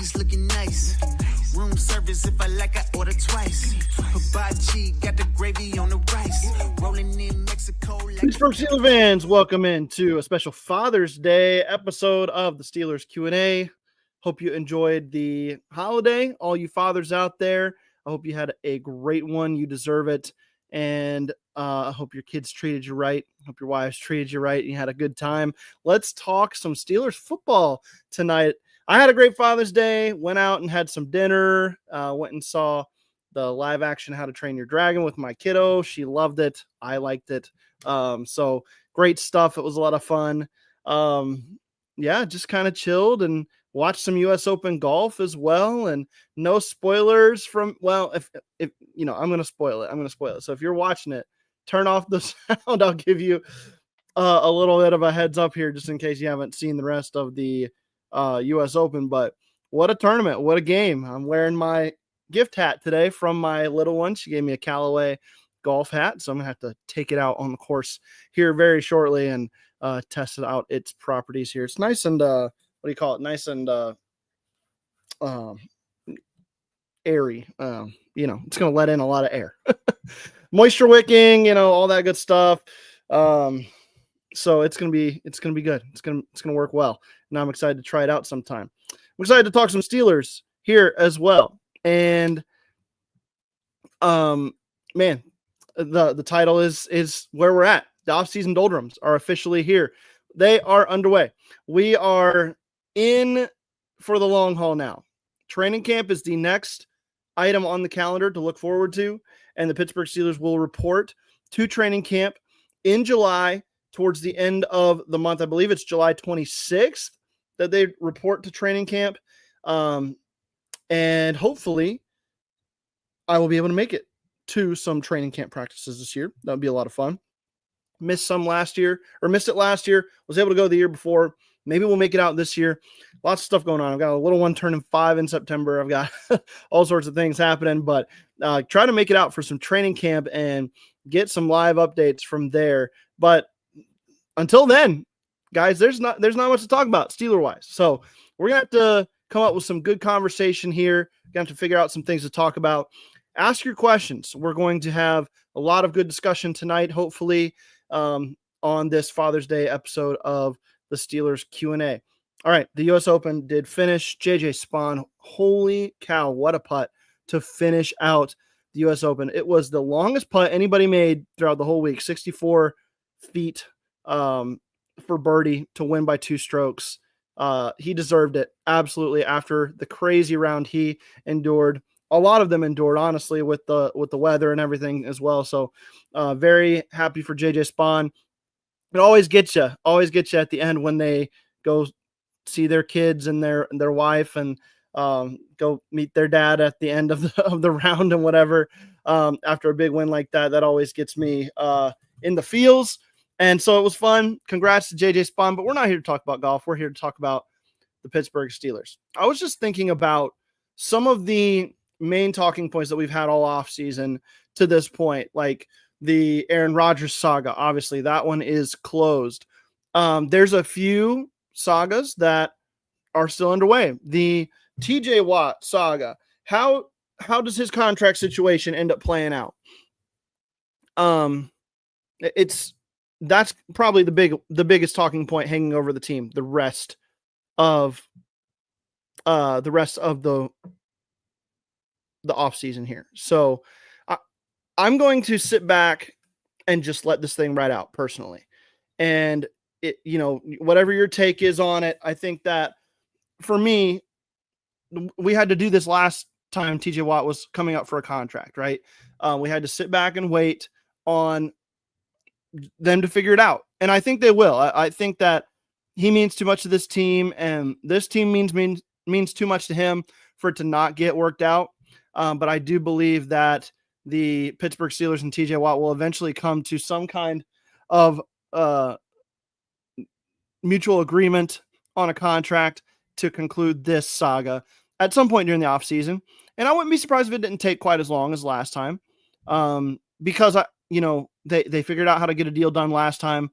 ladies looking nice. Room service if I like, I order twice. Hibachi, got the gravy on the rice. Rolling in Mexico. Pittsburgh Steelers fans, welcome into a special Father's Day episode of the Steelers Q&A. Hope you enjoyed the holiday, all you fathers out there. I hope you had a great one. You deserve it. And I hope your kids treated you right. I hope your wives treated you right and you had a good time. Let's talk some Steelers football tonight. I had a great Father's Day, went out and had some dinner, went and saw the live action How to Train Your Dragon with my kiddo. She loved it. I liked it. So great stuff. It was a lot of fun. Just kind of chilled and watched some U.S. Open golf as well. And no spoilers from, if you know, I'm going to spoil it. So if you're watching it, turn off the sound. I'll give you a little bit of a heads up here just in case you haven't seen the rest of the U.S. Open. But what a tournament. What a game. I'm wearing my gift hat today from my little one. She gave me a Callaway golf hat, so I'm gonna have to take it out on the course here very shortly and test it out its properties here. It's nice and nice and airy. It's gonna let in a lot of air. Moisture wicking, all that good stuff. So it's gonna be good. It's gonna work well. And I'm excited to try it out sometime. I'm excited to talk some Steelers here as well. And the title is where we're at. The offseason Doldrums are officially here. They are underway. We are in for the long haul now. Training camp is the next item on the calendar to look forward to, and the Pittsburgh Steelers will report to training camp in July towards the end of the month. I believe it's July 26th that they report to training camp. And hopefully I will be able to make it to some training camp practices this year. That would be a lot of fun. Missed it last year, was able to go the year before. Maybe we'll make it out this year. Lots of stuff going on. I've got a little one turning 5 in September. I've got all sorts of things happening, but try to make it out for some training camp and get some live updates from there. But until then, guys, there's not much to talk about Steeler-wise. So we're going to have to come up with some good conversation here. We're going to have to figure out some things to talk about. Ask your questions. We're going to have a lot of good discussion tonight, hopefully, on this Father's Day episode of the Steelers Q&A. All right, the U.S. Open did finish. J.J. Spaun, holy cow, what a putt to finish out the U.S. Open. It was the longest putt anybody made throughout the whole week, 64 feet for birdie to win by 2 strokes. He deserved it absolutely after the crazy round he endured. A lot of them endured, honestly, with the weather and everything as well. So very happy for J.J. Spaun. It always gets you at the end when they go see their kids and their wife and go meet their dad at the end of the round and whatever. After a big win like that, that always gets me in the feels. And so it was fun. Congrats to J.J. Spaun, but we're not here to talk about golf. We're here to talk about the Pittsburgh Steelers. I was just thinking about some of the main talking points that we've had all off season to this point, like the Aaron Rodgers saga. Obviously, that one is closed. There's a few sagas that are still underway. The T.J. Watt saga. How does his contract situation end up playing out? That's probably the biggest talking point hanging over the team. The rest of the off season here. So I'm going to sit back and just let this thing ride out personally. And whatever your take is on it, I think that for me, we had to do this last time TJ Watt was coming up for a contract, right? We had to sit back and wait on them to figure it out. And I think they will. I think that he means too much to this team, and this team means too much to him for it to not get worked out. But I do believe that the Pittsburgh Steelers and TJ Watt will eventually come to some kind of mutual agreement on a contract to conclude this saga at some point during the offseason. And I wouldn't be surprised if it didn't take quite as long as last time, because they figured out how to get a deal done last time.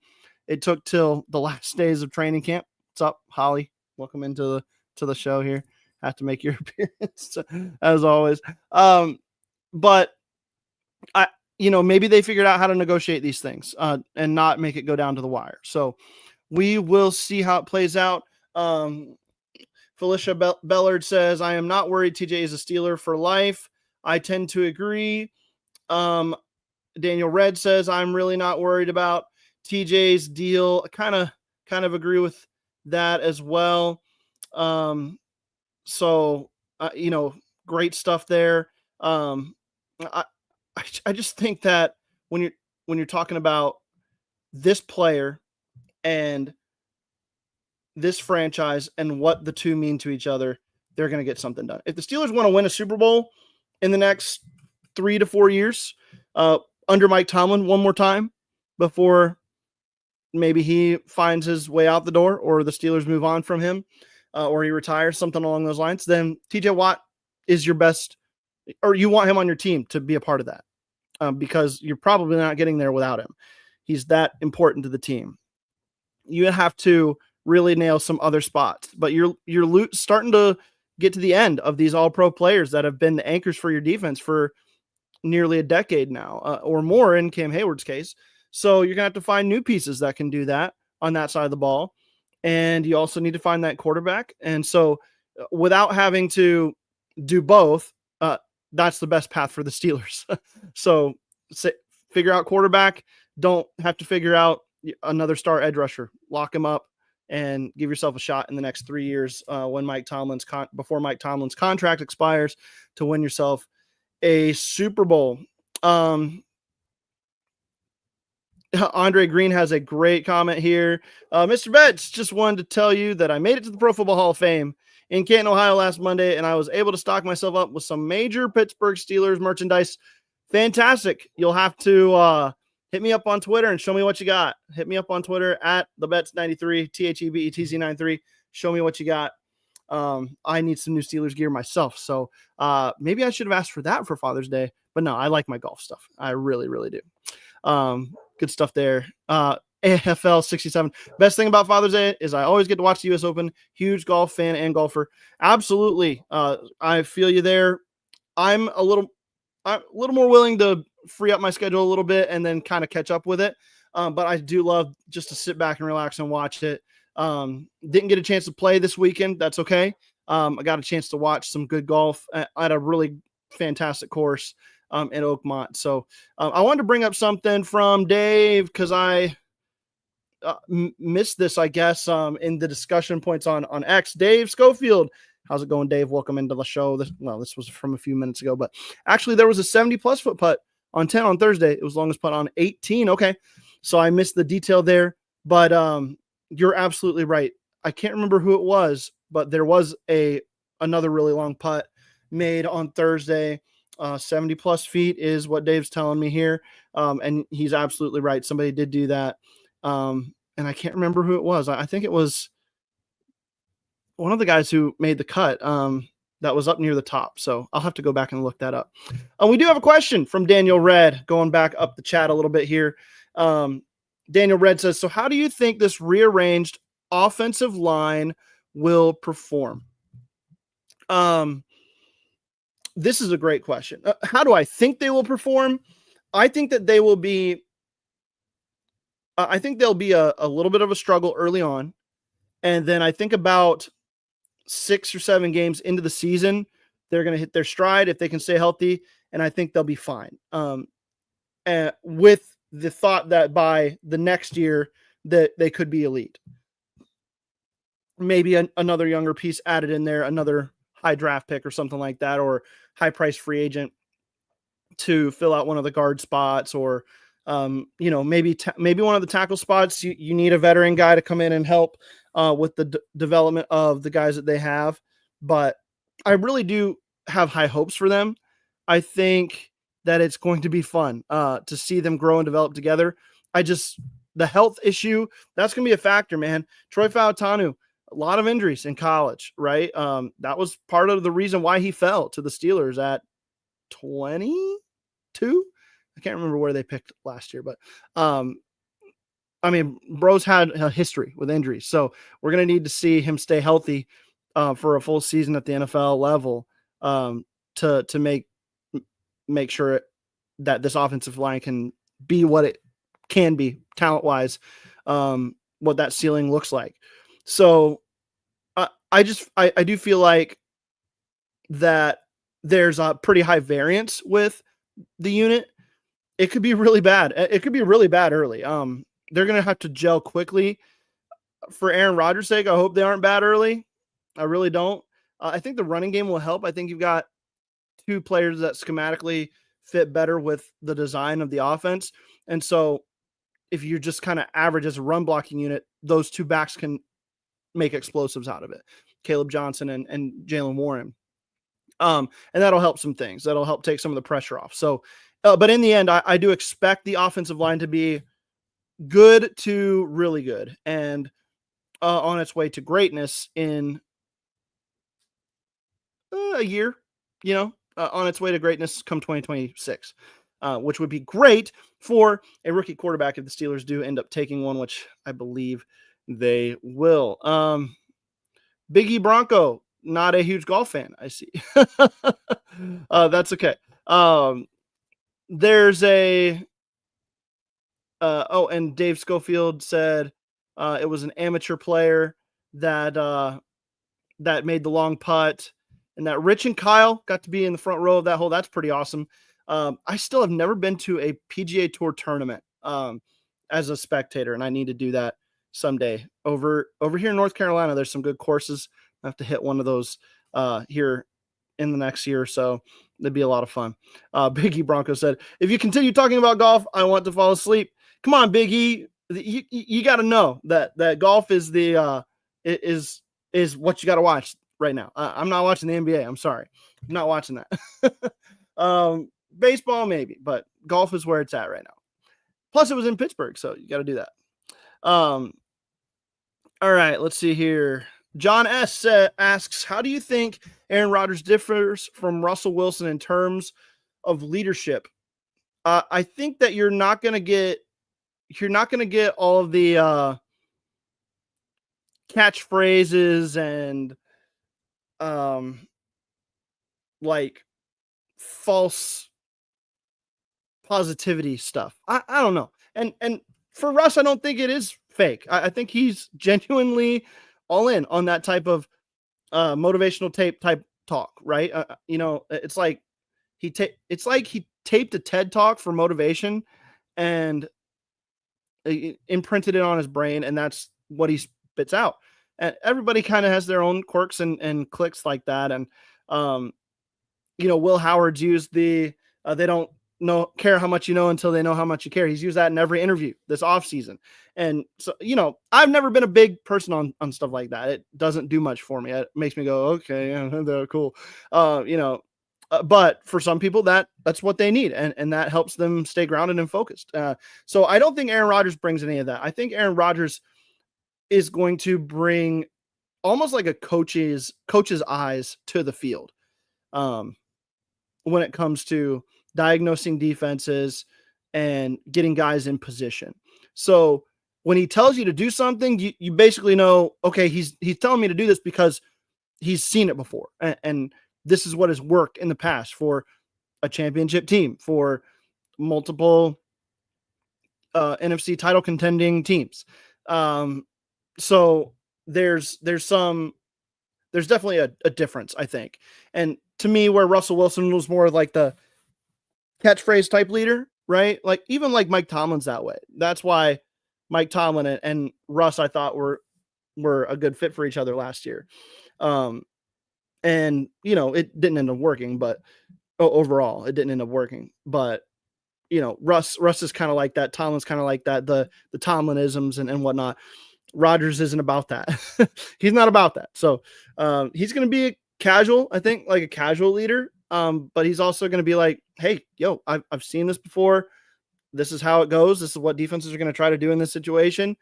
It took till the last days of training camp. What's up, Holly? Welcome into the show here. have to make your appearance as always. But maybe they figured out how to negotiate these things and not make it go down to the wire. So we will see how it plays out. Felicia Bellard says, I am not worried TJ is a Steeler for life. I tend to agree. Daniel Red says, I'm really not worried about TJ's deal. I kind of agree with that as well. Great stuff there. I just think that when you're talking about this player and this franchise and what the two mean to each other, they're going to get something done. If the Steelers want to win a Super Bowl in the next 3 to 4 years, under Mike Tomlin one more time before maybe he finds his way out the door or the Steelers move on from him or he retires, something along those lines, then TJ Watt is your best, or you want him on your team to be a part of that because you're probably not getting there without him. He's that important to the team. You have to really nail some other spots, but you're starting to get to the end of these all-pro players that have been the anchors for your defense for nearly a decade now or more in Cam Hayward's case. So you're going to have to find new pieces that can do that on that side of the ball. And you also need to find that quarterback. And so without having to do both, that's the best path for the Steelers. So figure out quarterback. Don't have to figure out another star edge rusher. Lock him up and give yourself a shot in the next 3 years when before Mike Tomlin's contract expires to win yourself a Super Bowl. Andre Green has a great comment here. Mr. Betts, just wanted to tell you that I made it to the Pro Football Hall of Fame in Canton, Ohio last Monday, and I was able to stock myself up with some major Pittsburgh Steelers merchandise. Fantastic. You'll have to hit me up on Twitter and show me what you got. Hit me up on Twitter at thebets93, THEBETZ93. Show me what you got. I need some new Steelers gear myself. So maybe I should have asked for that for Father's Day. But no, I like my golf stuff. I really, really do. Good stuff there. AFL 67. Best thing about Father's Day is I always get to watch the US Open. Huge golf fan and golfer. Absolutely. I feel you there. I'm a little more willing to free up my schedule a little bit and then kind of catch up with it. But I do love just to sit back and relax and watch it. Didn't get a chance to play this weekend. That's okay. I got a chance to watch some good golf at a really fantastic course in Oakmont. So I wanted to bring up something from Dave because I missed this, I guess, in the discussion points on X. Dave Schofield. How's it going, Dave? Welcome into the show. This was from a few minutes ago, but actually there was a 70-plus foot putt on 10 on Thursday. It was longest putt on 18. Okay. So I missed the detail there, but you're absolutely right. I can't remember who it was, but there was another really long putt made on Thursday. 70-plus feet is what Dave's telling me here, and he's absolutely right. Somebody did do that, and I can't remember who it was. I think it was one of the guys who made the cut that was up near the top. So I'll have to go back and look that up. We do have a question from Daniel Red, going back up the chat a little bit here. Daniel Red says, so how do you think this rearranged offensive line will perform? This is a great question. How do I think they will perform? I think that they will be, I think they'll be a little bit of a struggle early on. And then I think about 6 or 7 games into the season, they're going to hit their stride if they can stay healthy. And I think they'll be fine. With the thought that by the next year that they could be elite. Maybe another younger piece added in there, another high draft pick or something like that, or high price free agent to fill out one of the guard spots, or maybe one of the tackle spots. You need a veteran guy to come in and help with the development of the guys that they have. But I really do have high hopes for them. I think that it's going to be fun to see them grow and develop together. The health issue, that's going to be a factor, man. Troy Fautanu, a lot of injuries in college, right? That was part of the reason why he fell to the Steelers at 22. I can't remember where they picked last year, but bro's had a history with injuries. So we're going to need to see him stay healthy for a full season at the NFL level to make sure that this offensive line can be what it can be talent-wise, what that ceiling looks like. So I do feel like that there's a pretty high variance with the unit. It could be really bad. It could be really bad early. They're going to have to gel quickly. For Aaron Rodgers' sake, I hope they aren't bad early. I really don't. I think the running game will help. I think you've got two players that schematically fit better with the design of the offense. And so if you're just kind of average as a run blocking unit, those two backs can make explosives out of it. Caleb Johnson and Jalen Warren. And that'll help some things. That'll help take some of the pressure off. So, but in the end, I do expect the offensive line to be good to really good and on its way to greatness in a year, on its way to greatness come 2026, which would be great for a rookie quarterback if the Steelers do end up taking one, which I believe they will. Biggie Bronco, not a huge golf fan, I see. That's okay. There's a and Dave Schofield said it was an amateur player that made the long putt, and that Rich and Kyle got to be in the front row of that hole. That's pretty awesome. I still have never been to a PGA Tour tournament as a spectator, and I need to do that someday. Over here in North Carolina, there's some good courses. I have to hit one of those here in the next year or so. That'd be a lot of fun. Biggie Bronco said, if you continue talking about golf, I want to fall asleep. Come on, Biggie. You got to know that golf is the is what you got to watch right now. I'm not watching the NBA. I'm sorry. I'm not watching that. Baseball maybe, but golf is where it's at right now. Plus it was in Pittsburgh, so you got to do that. All right, let's see here. John S. asks, how do you think Aaron Rodgers differs from Russell Wilson in terms of leadership? I think that you're not going to get all of the catchphrases and like false positivity stuff. I don't know. And for Russ, I don't think it is fake. I think he's genuinely all in on that type of motivational type talk, right? It's like he taped a TED talk for motivation and imprinted it on his brain, and that's what he spits out. And everybody kind of has their own quirks and clicks like that. And Will Howard's used the they don't care how much you know until they know how much you care. He's used that in every interview this offseason. And so, I've never been a big person on stuff like that. It doesn't do much for me. It makes me go, okay, yeah, they're cool. But for some people that's what they need. And that helps them stay grounded and focused. So I don't think Aaron Rodgers brings any of that. I think Aaron Rodgers is going to bring almost like a coach's eyes to the field. When it comes to diagnosing defenses and getting guys in position. So when he tells you to do something, you basically know, okay, he's telling me to do this because he's seen it before. And this is what has worked in the past for a championship team, for multiple NFC title contending teams. So there's definitely a difference, I think. And to me, where Russell Wilson was more like the catchphrase type leader, right? Like even like Mike Tomlin's that way. That's why Mike Tomlin and Russ, I thought were a good fit for each other last year. And it didn't end up working, but overall it didn't end up working. But Russ is kind of like that. Tomlin's kind of like that. The Tomlinisms and whatnot. Rodgers isn't about that. He's not about that. So he's going to be a casual, I think, like a casual leader. But he's also going to be like, hey, I've seen this before. This is how it goes. This is what defenses are going to try to do in this situation.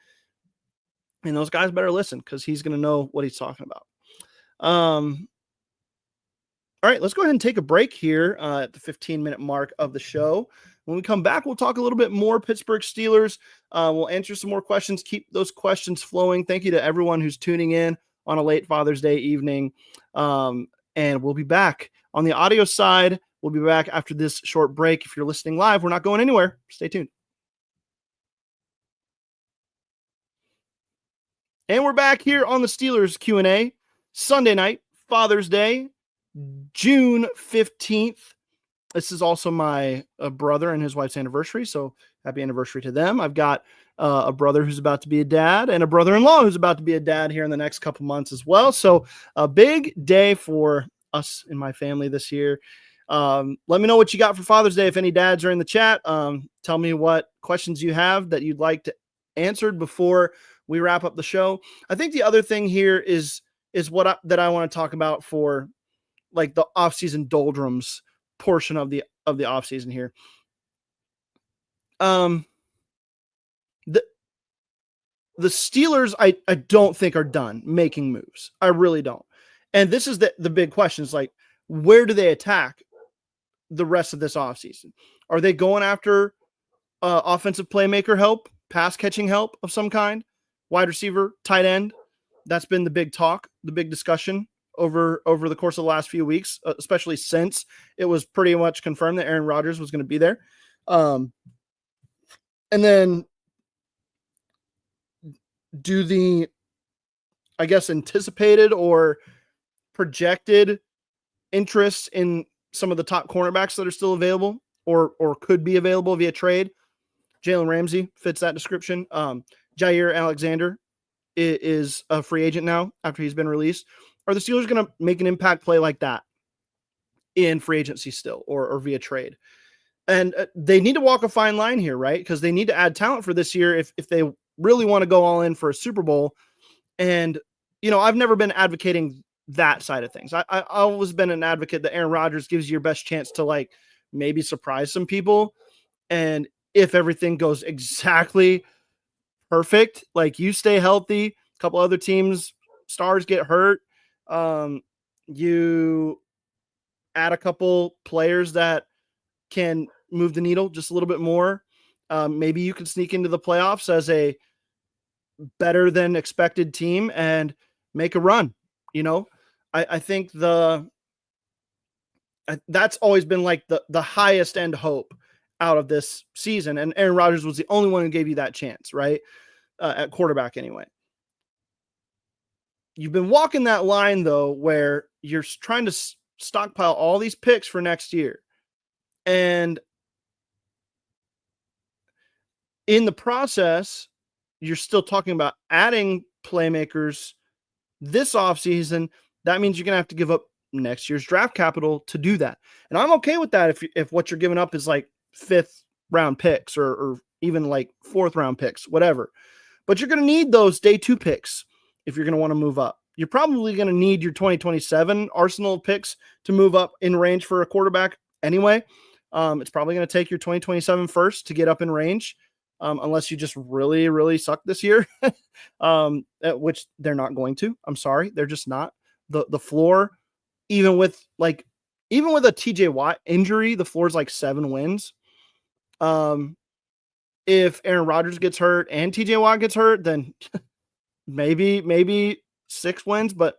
And those guys better listen because he's going to know what he's talking about. All right, let's go ahead and take a break here at the 15-minute mark of the show. When we come back, we'll talk a little bit more Pittsburgh Steelers. We'll answer some more questions. Keep those questions flowing. Thank you to everyone who's tuning in on a late Father's Day evening. And we'll be back on the audio side. We'll be back after this short break. If you're listening live, we're not going anywhere. Stay tuned. And we're back here on the Steelers Q&A, Sunday night, Father's Day, June 15th. This is also my brother and his wife's anniversary, so happy anniversary to them. I've got a brother who's about to be a dad and a brother-in-law who's about to be a dad here in the next couple months as well. So a big day for us in my family this year. Let me know what you got for Father's Day. If any dads are in the chat, tell me what questions you have that you'd like to answered before we wrap up the show. I think the other thing here is that I want to talk about for like the offseason doldrums portion of the offseason here. The Steelers, I don't think are done making moves. I really don't. And this is the big question is like, where do they attack the rest of this offseason? Are they going after offensive playmaker help, pass catching help of some kind, wide receiver, tight end? That's been the big talk, the big discussion over the course of the last few weeks, especially since it was pretty much confirmed that Aaron Rodgers was going to be there. And then do the, I guess, anticipated or projected interest in some of the top cornerbacks that are still available or could be available via trade. Jalen Ramsey fits that description. Jair Alexander is a free agent now after he's been released. Are the Steelers going to make an impact play like that in free agency still or via trade? And they need to walk a fine line here, right? Because they need to add talent for this year if they really want to go all in for a Super Bowl. And, you know, I've never been advocating that side of things. I've always been an advocate that Aaron Rodgers gives you your best chance to like maybe surprise some people. And if everything goes exactly perfect, like you stay healthy, a couple other teams, stars get hurt, you add a couple players that can move the needle just a little bit more. Maybe you can sneak into the playoffs as a better than expected team and make a run. You know, I think that's always been like the highest end hope out of this season. And Aaron Rodgers was the only one who gave you that chance, right? At quarterback anyway. You've been walking that line though, where you're trying to stockpile all these picks for next year. And in the process, you're still talking about adding playmakers this offseason. That means you're going to have to give up next year's draft capital to do that. And I'm okay with that if what you're giving up is like 5th round picks or even like 4th round picks, whatever. But you're going to need those day 2 picks if you're going to want to move up. You're probably going to need your 2027 arsenal of picks to move up in range for a quarterback anyway. It's probably going to take your 2027 first to get up in range. Unless you just really, really suck this year, which they're not going to. I'm sorry. They're just not. The floor, even with a TJ Watt injury, the floor is like 7 wins. If Aaron Rodgers gets hurt and TJ Watt gets hurt, then maybe 6 wins. But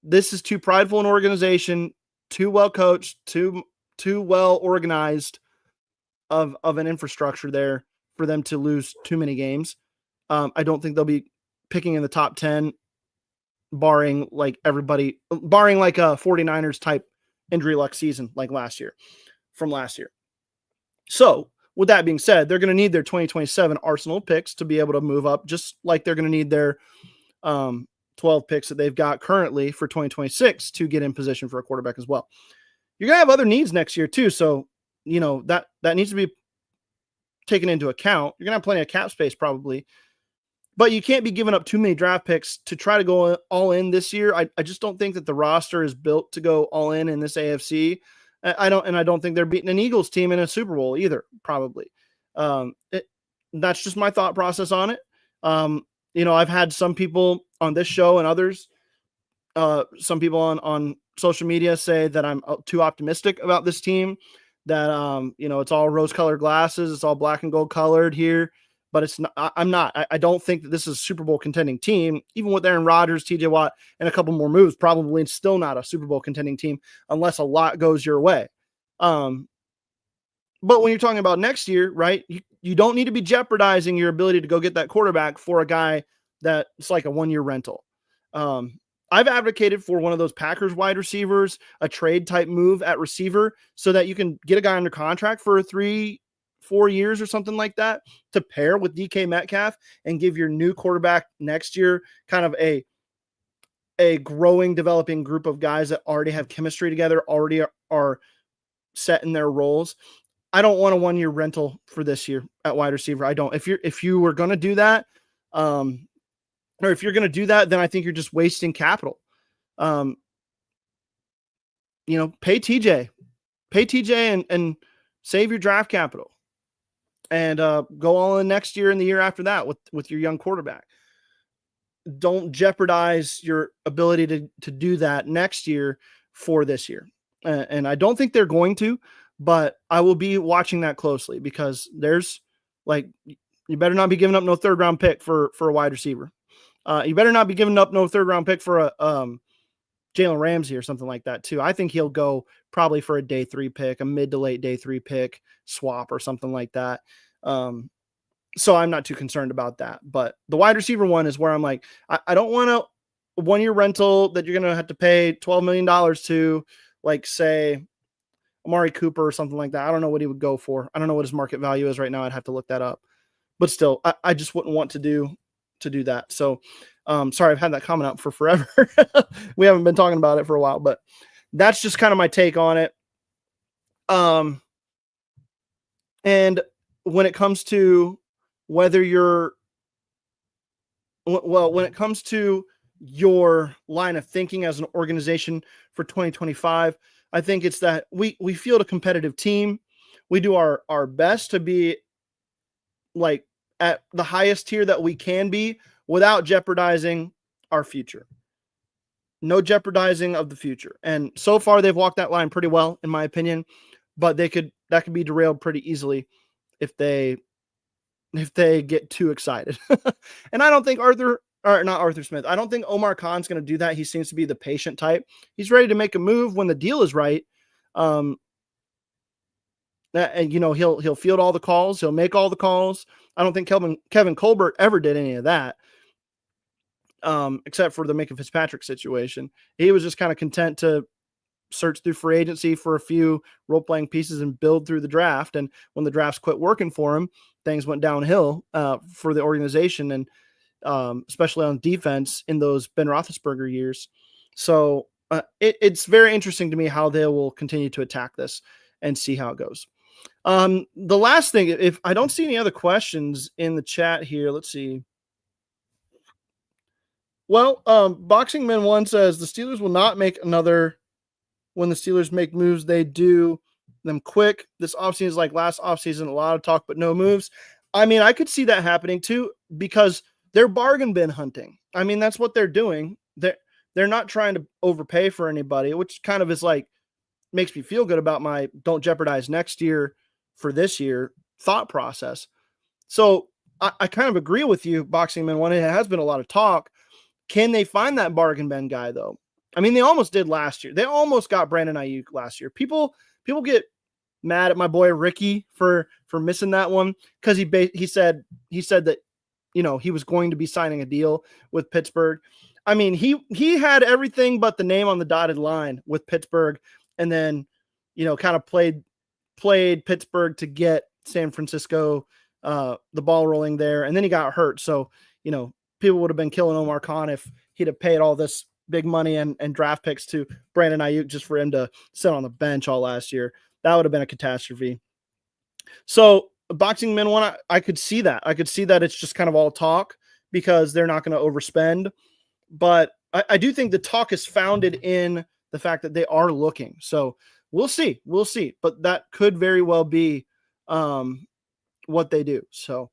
this is too prideful an organization, too well coached, too well organized of an infrastructure there for them to lose too many games. I don't think they'll be picking in the top 10, barring like a 49ers type injury luck season like last year. So with that being said, they're going to need their 2027 arsenal picks to be able to move up, just like they're going to need their 12 picks that they've got currently for 2026 to get in position for a quarterback as well. You're going to have other needs next year too. So, you know, that needs to be taken into account. You're going to have plenty of cap space probably, but you can't be giving up too many draft picks to try to go all in this year. I just don't think that the roster is built to go all in this AFC. I don't think they're beating an Eagles team in a Super Bowl either, probably. That's just my thought process on it. You know, I've had some people on this show and others, some people on social media say that I'm too optimistic about this team, that, you know, it's all rose-colored glasses. It's all black and gold colored here. but it's not. I'm not. I don't think that this is a Super Bowl contending team, even with Aaron Rodgers, TJ Watt, and a couple more moves. Probably still not a Super Bowl contending team unless a lot goes your way. But when you're talking about next year, right, you don't need to be jeopardizing your ability to go get that quarterback for a guy that's like a 1-year rental. I've advocated for one of those Packers wide receivers, a trade type move at receiver, so that you can get a guy under contract for 3-4 years or something like that to pair with DK Metcalf and give your new quarterback next year kind of a growing, developing group of guys that already have chemistry together, already are set in their roles. I don't want a 1-year rental for this year at wide receiver. I don't. If you were going to do that, or if you're going to do that, then I think you're just wasting capital. Pay TJ and save your draft capital, and go all in next year and the year after that with your young quarterback. Don't jeopardize your ability to do that next year for this year. And I don't think they're going to, but I will be watching that closely, because there's you better not be giving up no 3rd round pick for a wide receiver. You better not be giving up no 3rd round pick for a Jalen Ramsey or something like that too. I think he'll go probably for a day 3 pick, a mid to late day 3 pick swap or something like that. So I'm not too concerned about that. But the wide receiver one is where I'm like, I don't want a 1-year rental that you're going to have to pay $12 million to, like, say, Amari Cooper or something like that. I don't know what he would go for. I don't know what his market value is right now. I'd have to look that up. But still, I just wouldn't want to do that. So sorry, I've had that comment out for forever. We haven't been talking about it for a while, but that's just kind of my take on it. And when it comes to when it comes to your line of thinking as an organization for 2025, I think it's that we field a competitive team. We do our best to be like at the highest tier that we can be without jeopardizing our future. No jeopardizing of the future. And so far they've walked that line pretty well, in my opinion, but that could be derailed pretty easily if they get too excited. And I don't think I don't think Omar Khan's going to do that. He seems to be the patient type. He's ready to make a move when the deal is right. And he'll field all the calls. He'll make all the calls. I don't think Kevin Colbert ever did any of that, except for the Minka Fitzpatrick situation. He was just kind of content to search through free agency for a few role-playing pieces and build through the draft. And when the drafts quit working for him, things went downhill for the organization, and especially on defense in those Ben Roethlisberger years. So it's very interesting to me how they will continue to attack this and see how it goes. The last thing, if I don't see any other questions in the chat here, let's see. Well, Boxing Man 1 says the Steelers will not make another. When the Steelers make moves, they do them quick. This offseason is like last offseason, a lot of talk, but no moves. I mean, I could see that happening too, because they're bargain bin hunting. I mean, that's what they're doing. They're not trying to overpay for anybody, which kind of is like, makes me feel good about my don't jeopardize next year for this year thought process. So I kind of agree with you, Boxing Man 1. It has been a lot of talk. Can they find that bargain bin guy though? I mean, they almost did last year. They almost got Brandon Ayuk last year. People get mad at my boy Ricky for missing that one, because he said that he was going to be signing a deal with Pittsburgh. I mean, he had everything but the name on the dotted line with Pittsburgh, and then kind of played Pittsburgh to get San Francisco the ball rolling there, and then he got hurt. So people would have been killing Omar Khan if he'd have paid all this big money and draft picks to Brandon Ayuk just for him to sit on the bench all last year. That would have been a catastrophe. So Boxing Man 1, I could see that. I could see that it's just kind of all talk because they're not going to overspend. But I do think the talk is founded in the fact that they are looking. So we'll see. We'll see. But that could very well be what they do. So,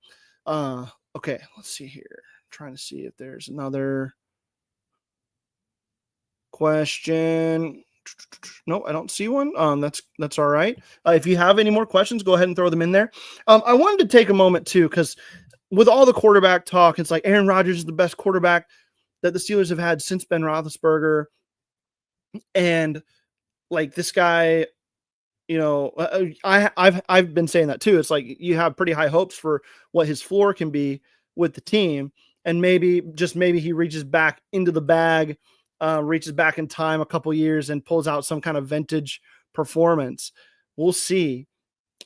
okay, let's see here. I'm trying to see if there's another question. No, I don't see one. That's all right. If you have any more questions, go ahead and throw them in there. I wanted to take a moment too, because with all the quarterback talk, it's like Aaron Rodgers is the best quarterback that the Steelers have had since Ben Roethlisberger. And like this guy, I've been saying that too. It's like you have pretty high hopes for what his floor can be with the team. And maybe he reaches back into the bag, reaches back in time a couple years and pulls out some kind of vintage performance. We'll see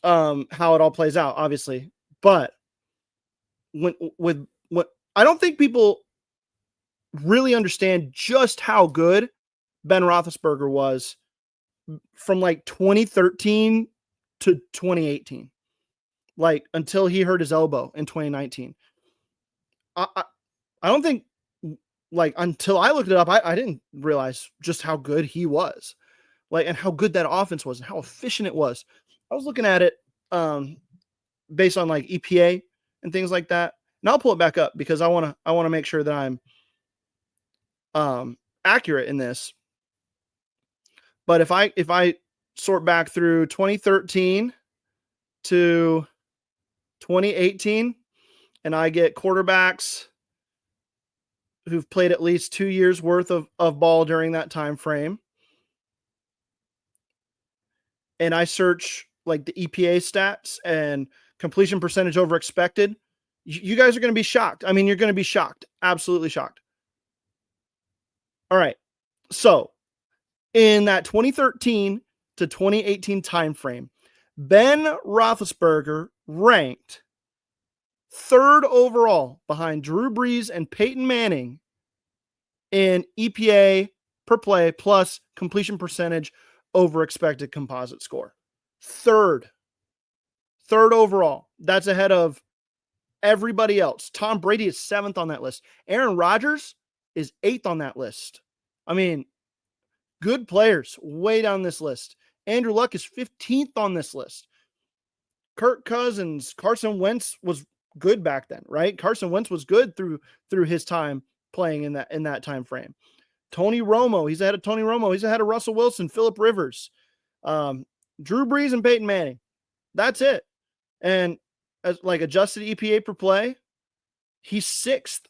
how it all plays out, obviously. But when I don't think people really understand just how good Ben Roethlisberger was from like 2013 to 2018, like until he hurt his elbow in 2019. I don't think, like, until I looked it up, I didn't realize just how good he was, like, and how good that offense was and how efficient it was. I was looking at it based on like EPA and things like that. And I'll pull it back up because I want to make sure that I'm accurate in this. But if I sort back through 2013 to 2018 and I get quarterbacks who've played at least 2 years worth of ball during that time frame, and I search like the EPA stats and completion percentage over expected, you guys are going to be shocked. I mean, you're going to be shocked. Absolutely shocked. All right. So in that 2013 to 2018 timeframe, Ben Roethlisberger ranked third overall behind Drew Brees and Peyton Manning in EPA per play plus completion percentage over expected composite score. Third overall. That's ahead of everybody else. Tom Brady is 7th on that list. Aaron Rodgers is 8th on that list. I mean, good players way down this list. Andrew Luck is 15th on this list. Kirk Cousins, Carson Wentz was good back then, right? Carson Wentz was good through his time playing in that time frame. Tony Romo, he's ahead of Tony Romo. He's ahead of Russell Wilson, Phillip Rivers, Drew Brees, and Peyton Manning. That's it. And as like adjusted EPA per play, he's 6th.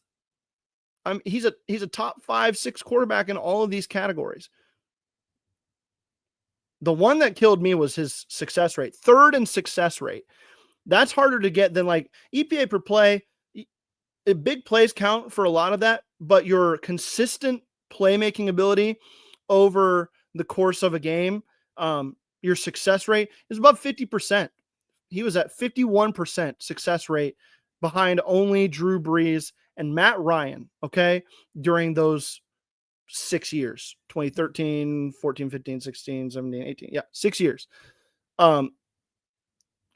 He's a top 5, 6 quarterback in all of these categories. The one that killed me was his success rate. 3rd in success rate. That's harder to get than like EPA per play. Big plays count for a lot of that, but your consistent playmaking ability over the course of a game, your success rate is above 50%. He was at 51% success rate behind only Drew Brees and Matt Ryan, okay, during those 6 years, 2013, 14, 15, 16, 17, 18. Yeah, 6 years.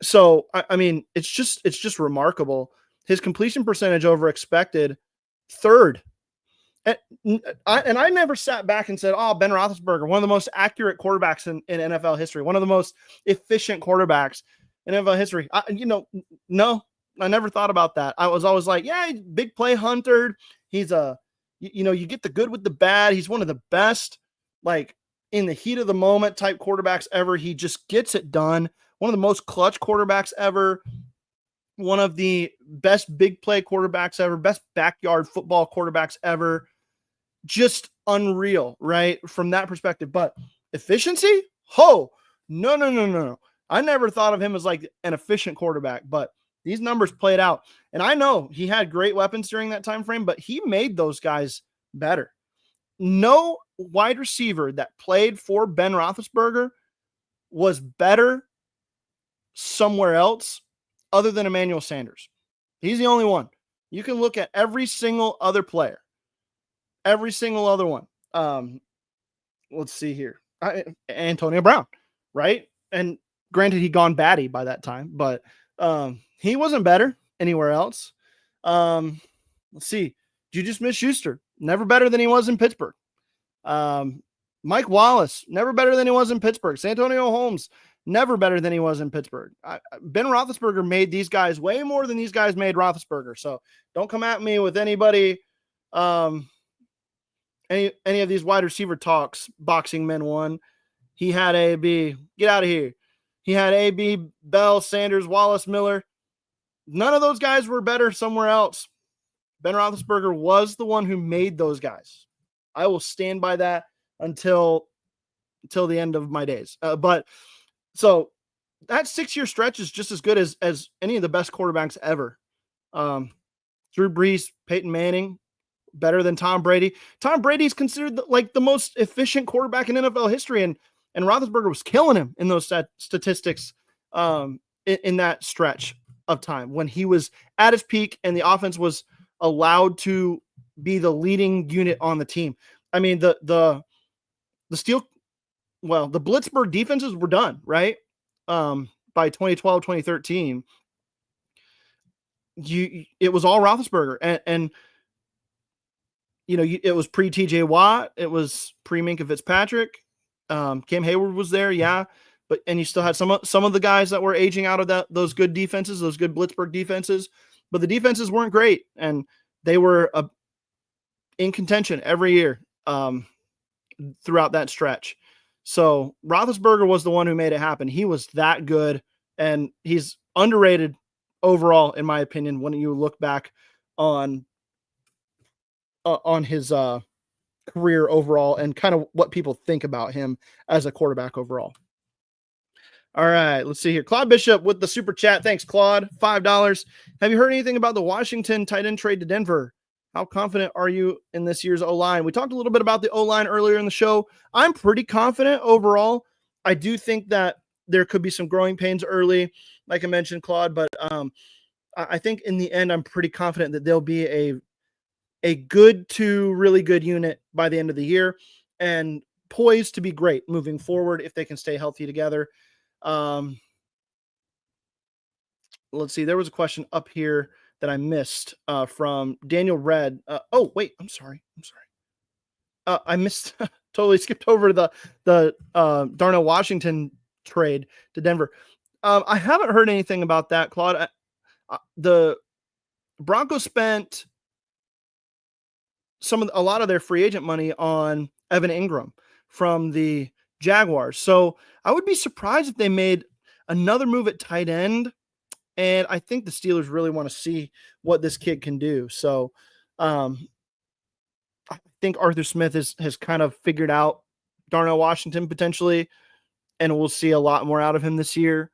So, I mean, it's just remarkable. His completion percentage over expected, 3rd. And I never sat back and said, oh, Ben Roethlisberger, one of the most accurate quarterbacks in NFL history, one of the most efficient quarterbacks in NFL history. No, I never thought about that. I was always like, yeah, big play hunter. He's you get the good with the bad. He's one of the best, like in the heat of the moment type quarterbacks ever. He just gets it done. One of the most clutch quarterbacks ever. One of the best big play quarterbacks ever. Best backyard football quarterbacks ever. Just unreal, right? From that perspective. But efficiency? No. I never thought of him as like an efficient quarterback, but these numbers played out. And I know he had great weapons during that time frame, but he made those guys better. No wide receiver that played for Ben Roethlisberger was better somewhere else other than Emmanuel Sanders. He's the only one. You can look at every single other player. Every single other one. Let's see here. Antonio Brown, right? And granted, he'd gone batty by that time, but he wasn't better anywhere else. Let's see. Juju Smith-Schuster, never better than he was in Pittsburgh. Mike Wallace, never better than he was in Pittsburgh. Santonio Holmes, never better than he was in Pittsburgh. Ben Roethlisberger made these guys way more than these guys made Roethlisberger. So don't come at me with anybody, any of these wide receiver talks. Boxing Men won. He had AB. Get out of here. He had AB, Bell, Sanders, Wallace, Miller. None of those guys were better somewhere else. Ben Roethlisberger was the one who made those guys. I will stand by that until the end of my days. But so that 6-year stretch is just as good as any of the best quarterbacks ever. Drew Brees, Peyton Manning, better than Tom Brady. Tom Brady's considered like the most efficient quarterback in NFL history, and Roethlisberger was killing him in those statistics in that stretch of time when he was at his peak and the offense was allowed to be the leading unit on the team. I mean, the Blitzburg defenses were done, right? By 2012, 2013. It was all Roethlisberger, and it was pre TJ Watt, it was pre Minkah Fitzpatrick. Cam Hayward was there, yeah, and you still had some of the guys that were aging out of those good defenses, those good Blitzburg defenses, but the defenses weren't great, and they were in contention every year throughout that stretch. So Roethlisberger was the one who made it happen. He was that good, and he's underrated overall, in my opinion, when you look back on his career overall and kind of what people think about him as a quarterback overall. All right, let's see here. Claude Bishop with the super chat. Thanks, Claude. $5. Have you heard anything about the Washington tight end trade to Denver? How confident are you in this year's O-line? We talked a little bit about the O-line earlier in the show. I'm pretty confident overall. I do think that there could be some growing pains early, like I mentioned, Claude, but I think in the end, I'm pretty confident that they'll be a good to really good unit by the end of the year and poised to be great moving forward if they can stay healthy together. Let's see. There was a question up here that I missed from Daniel Red. Oh, wait, I'm sorry. I missed, totally skipped over the Darnell Washington trade to Denver. I haven't heard anything about that, Claude. The Broncos spent a lot of their free agent money on Evan Ingram from the Jaguars. So I would be surprised if they made another move at tight end. And I think the Steelers really want to see what this kid can do. So I think Arthur Smith has kind of figured out Darnell Washington potentially, and we'll see a lot more out of him this year,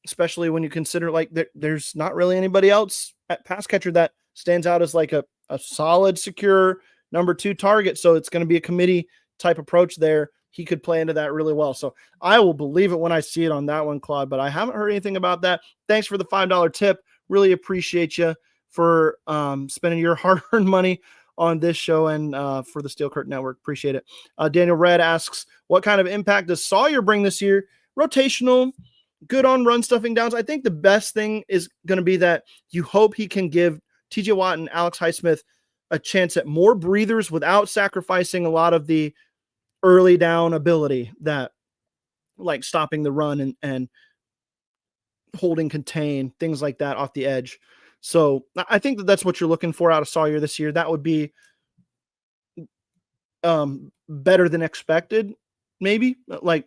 especially when you consider like there's not really anybody else at pass catcher that stands out as like a solid, secure number 2 target. So it's going to be a committee type approach there. He could play into that really well. So I will believe it when I see it on that one, Claude, but I haven't heard anything about that. Thanks for the $5 tip. Really appreciate you for spending your hard-earned money on this show and for the Steel Curtain Network. Appreciate it. Daniel Red asks, what kind of impact does Sawyer bring this year? Rotational, good on run stuffing downs. I think the best thing is going to be that you hope he can give TJ Watt and Alex Highsmith a chance at more breathers without sacrificing a lot of the early down ability that like stopping the run and holding contain, things like that off the edge. So I think that that's what you're looking for out of Sawyer this year. That would be better than expected, maybe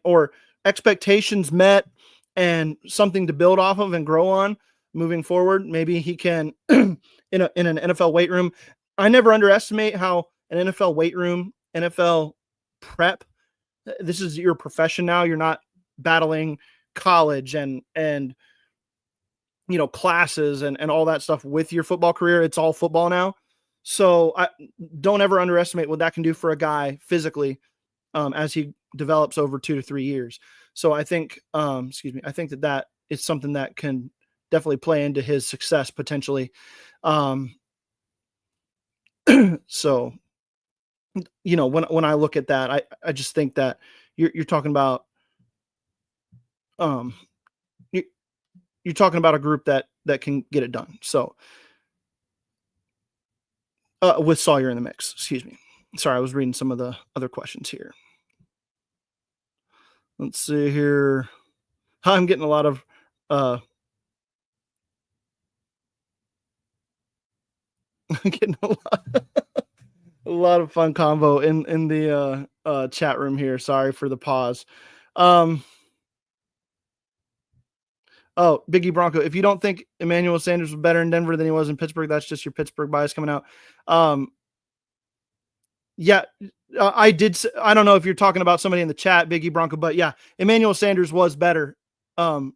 or expectations met and something to build off of and grow on moving forward. Maybe he can in an NFL weight room. I never underestimate how an NFL weight room, NFL prep, this is your profession now. You're not battling college and classes and all that stuff with your football career. It's all football now. So I don't ever underestimate what that can do for a guy physically as he develops over 2 to 3 years. So I think, I think that is something that can definitely play into his success potentially. So, when I look at that, I just think that you're talking about, you're talking about a group that can get it done. So, with Sawyer in the mix, excuse me. Sorry, I was reading some of the other questions here. Let's see here. I'm getting a lot of, getting a lot of fun convo in the chat room here. Sorry for the pause. Oh, Biggie Bronco. If you don't think Emmanuel Sanders was better in Denver than he was in Pittsburgh, that's just your Pittsburgh bias coming out. Yeah, I did. I don't know if you're talking about somebody in the chat, Biggie Bronco, but yeah, Emmanuel Sanders was better in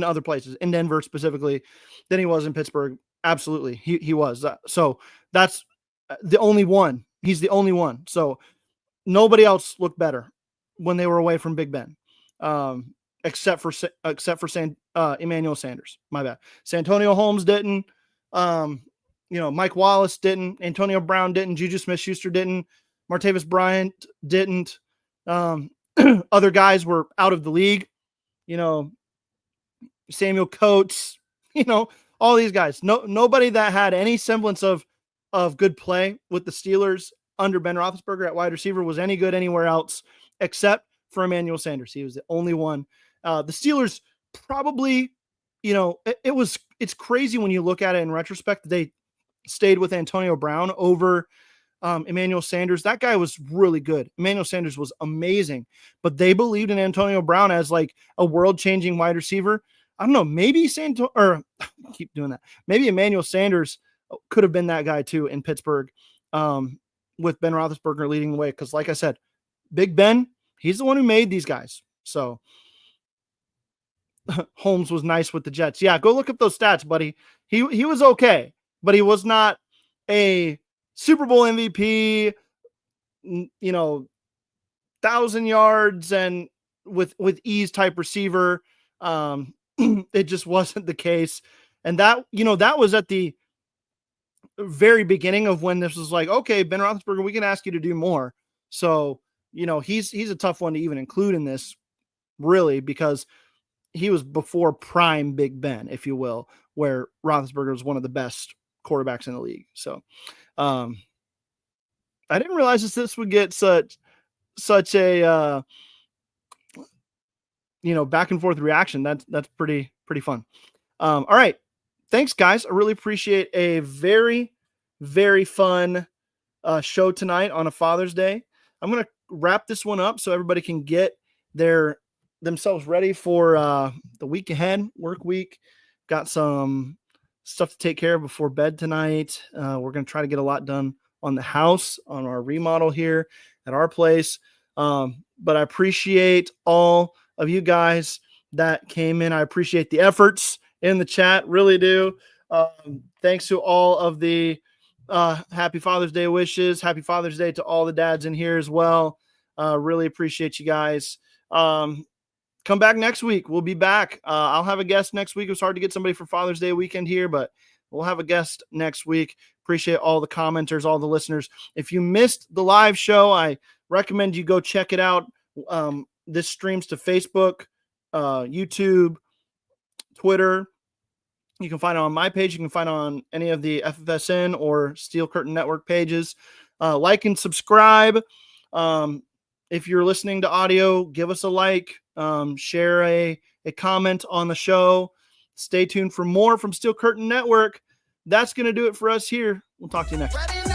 other places, in Denver specifically, than he was in Pittsburgh. Absolutely, he was. So that's the only one. He's the only one. So nobody else looked better when they were away from Big Ben, except for Emmanuel Sanders. My bad. Santonio Holmes didn't. Mike Wallace didn't. Antonio Brown didn't. Juju Smith-Schuster didn't. Martavis Bryant didn't. Other guys were out of the league. Samuel Coates. All these guys. Nobody that had any semblance of good play with the Steelers under Ben Roethlisberger at wide receiver was any good anywhere else except for Emmanuel Sanders. He was the only one. The Steelers probably, it's crazy when you look at it in retrospect. They stayed with Antonio Brown over Emmanuel Sanders. That guy was really good. Emmanuel Sanders was amazing, but they believed in Antonio Brown as like a world-changing wide receiver. I don't know. Maybe keep doing that. Maybe Emmanuel Sanders could have been that guy too in Pittsburgh, with Ben Roethlisberger leading the way. Because, like I said, Big Ben, he's the one who made these guys. So Holmes was nice with the Jets. Yeah, go look up those stats, buddy. He was okay, but he was not a Super Bowl MVP. 1,000 yards and with ease type receiver. It just wasn't the case. And that was at the very beginning of when this was like, okay, Ben Roethlisberger, we can ask you to do more. So, he's a tough one to even include in this, really, because he was before prime Big Ben, if you will, where Roethlisberger was one of the best quarterbacks in the league. So, I didn't realize this would get such a back and forth reaction. That's pretty fun. All right. Thanks, guys. I really appreciate a very, very fun show tonight on a Father's Day. I'm going to wrap this one up so everybody can get themselves ready for the week ahead, work week. Got some stuff to take care of before bed tonight. We're going to try to get a lot done on the house, on our remodel here at our place. But I appreciate all of you guys that came in. I appreciate the efforts in the chat, really do. Thanks to all of the happy Father's Day wishes. Happy Father's Day to all the dads in here as well. Really appreciate you guys. Come back next week. We'll be back. I'll have a guest next week. It was hard to get somebody for Father's Day weekend here, but we'll have a guest next week. Appreciate all the commenters, all the listeners. If you missed the live show, I recommend you go check it out. This streams to Facebook, YouTube, Twitter. You can find it on my page. You can find it on any of the FFSN or Steel Curtain Network pages. Like and subscribe. If you're listening to audio, give us a like. Share a comment on the show. Stay tuned for more from Steel Curtain Network. That's going to do it for us here. We'll talk to you next.